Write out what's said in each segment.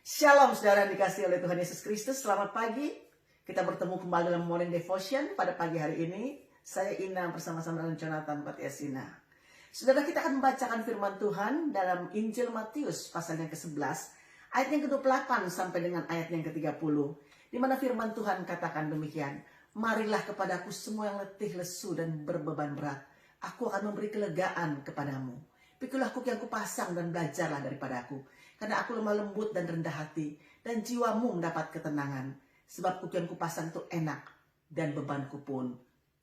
Shalom saudara yang dikasihi oleh Tuhan Yesus Kristus. Selamat pagi. Kita bertemu kembali dalam Morning Devotion pada pagi hari ini. Saya Ina bersama-sama dengan Jonathan Patiasina. Saudara, kita akan membacakan firman Tuhan dalam Injil Matius pasal yang ke-11 ayat yang ke-28 sampai dengan ayat yang ke-30, di mana firman Tuhan katakan demikian. Marilah kepadaku semua yang letih, lesu dan berbeban berat. Aku akan memberi kelegaan kepadamu. Pikulah kuk yang kupasang dan belajarlah daripada aku. Karena aku lemah lembut dan rendah hati, dan jiwamu mendapat ketenangan. Sebab kuk yang kupasang itu enak, dan bebanku pun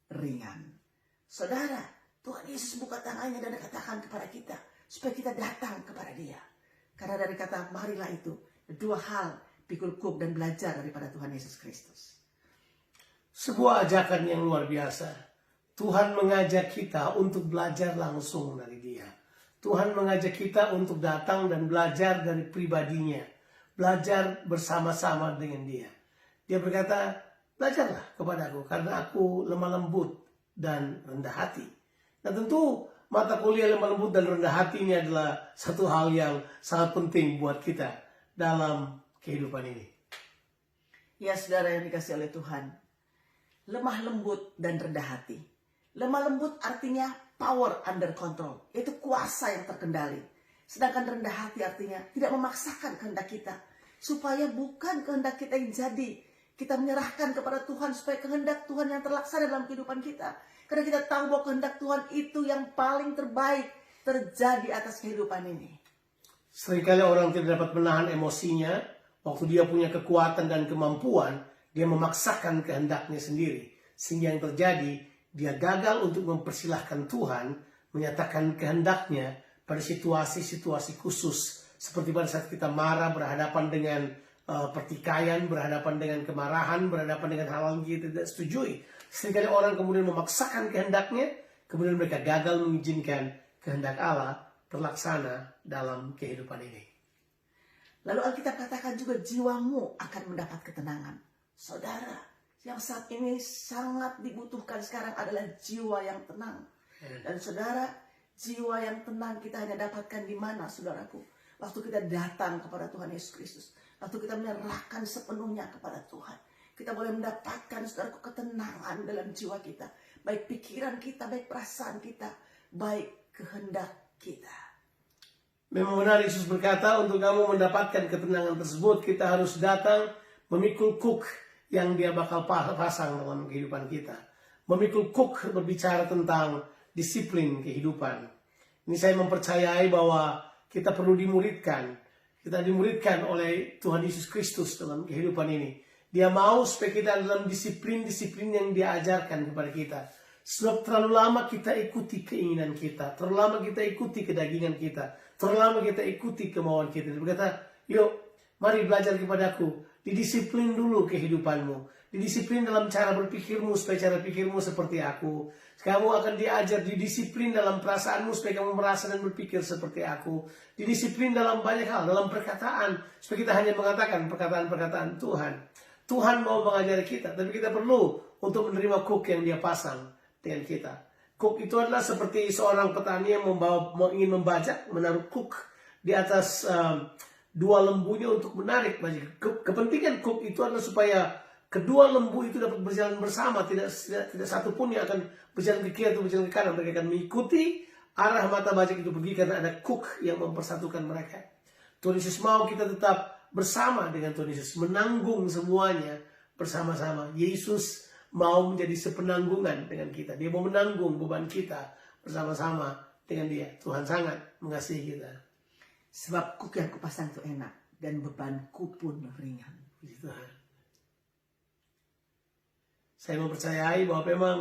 ringan. Saudara, Tuhan Yesus buka tangannya dan katakan kepada kita, supaya kita datang kepada Dia. Karena dari kata marilah itu, dua hal, pikul kuk dan belajar daripada Tuhan Yesus Kristus. Sebuah ajakan yang luar biasa. Tuhan mengajak kita untuk belajar langsung dari Dia. Tuhan mengajak kita untuk datang dan belajar dari pribadinya. Belajar bersama-sama dengan Dia. Dia berkata, belajarlah kepadaku karena aku lemah lembut dan rendah hati. Nah tentu mata kuliah lemah lembut dan rendah hati ini adalah satu hal yang sangat penting buat kita dalam kehidupan ini. Ya saudara yang dikasihi oleh Tuhan, lemah lembut dan rendah hati. Lemah lembut artinya power under control, yaitu kuasa yang terkendali. Sedangkan rendah hati artinya tidak memaksakan kehendak kita, supaya bukan kehendak kita yang jadi. Kita menyerahkan kepada Tuhan supaya kehendak Tuhan yang terlaksana dalam kehidupan kita. Karena kita tahu bahwa kehendak Tuhan itu yang paling terbaik terjadi atas kehidupan ini. Seringkali orang tidak dapat menahan emosinya. Waktu dia punya kekuatan dan kemampuan, dia memaksakan kehendaknya sendiri. Sehingga yang terjadi, dia gagal untuk mempersilahkan Tuhan menyatakan kehendaknya pada situasi-situasi khusus. Seperti pada saat kita marah, berhadapan dengan pertikaian, berhadapan dengan kemarahan, berhadapan dengan hal-hal yang kita tidak setujui. Seringkali orang kemudian memaksakan kehendaknya, kemudian mereka gagal mengizinkan kehendak Allah terlaksana dalam kehidupan ini. Lalu Alkitab katakan juga jiwamu akan mendapat ketenangan. Saudara, yang saat ini sangat dibutuhkan sekarang adalah jiwa yang tenang. Dan saudara, jiwa yang tenang kita hanya dapatkan di mana, saudaraku? Waktu kita datang kepada Tuhan Yesus Kristus. Waktu kita menyerahkan sepenuhnya kepada Tuhan. Kita boleh mendapatkan, saudaraku, ketenangan dalam jiwa kita. Baik pikiran kita, baik perasaan kita, baik kehendak kita. Memang benar Yesus berkata, untuk kamu mendapatkan ketenangan tersebut, kita harus datang memikul kuk yang Dia bakal pasang dalam kehidupan kita. Memikul kuk berbicara tentang disiplin kehidupan. Ini saya mempercayai bahwa kita perlu dimuridkan. Kita dimuridkan oleh Tuhan Yesus Kristus dalam kehidupan ini. Dia mau supaya kita dalam disiplin-disiplin yang Dia ajarkan kepada kita. Sebab terlalu lama kita ikuti keinginan kita. Terlalu lama kita ikuti kedagingan kita. Terlalu lama kita ikuti kemauan kita. Dia berkata, yuk mari belajar kepadaku. Didisiplin dulu kehidupanmu. Didisiplin dalam cara berpikirmu supaya cara pikirmu seperti aku. Kamu akan diajar didisiplin dalam perasaanmu supaya kamu merasa dan berpikir seperti aku. Didisiplin dalam banyak hal, dalam perkataan. Supaya kita hanya mengatakan perkataan-perkataan Tuhan. Tuhan mau mengajari kita, tapi kita perlu untuk menerima kuk yang Dia pasang dengan kita. Kuk itu adalah seperti seorang petani yang ingin membajak, menaruh kuk di atas dua lembunya untuk menarik bajak. Kepentingan kuk itu adalah supaya kedua lembu itu dapat berjalan bersama, tidak satu pun yang akan berjalan ke kiri atau berjalan ke kanan. Mereka akan mengikuti arah mata bajak itu pergi karena ada kuk yang mempersatukan mereka. Tuhan Yesus mau kita tetap bersama dengan Tuhan Yesus, menanggung semuanya bersama-sama. Yesus mau menjadi sepenanggungan dengan kita. Dia mau menanggung beban kita bersama-sama dengan Dia. Tuhan sangat mengasihi kita. Sebab kuk yang kupasang itu enak dan bebanku pun ringan. Gitu. Saya mempercayai bahwa memang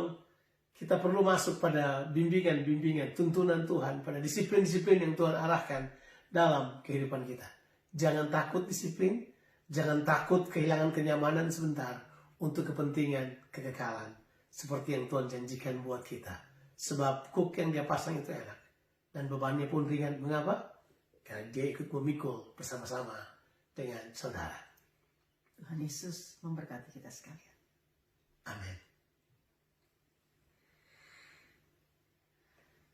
kita perlu masuk pada bimbingan-bimbingan, tuntunan Tuhan, pada disiplin-disiplin yang Tuhan arahkan dalam kehidupan kita. Jangan takut disiplin, jangan takut kehilangan kenyamanan sebentar untuk kepentingan kekekalan. Seperti yang Tuhan janjikan buat kita. Sebab kuk yang Dia pasang itu enak. Dan bebannya pun ringan. Mengapa? Karena Dia ikut memikul bersama-sama dengan saudara. Tuhan Yesus memberkati kita sekalian. Amin.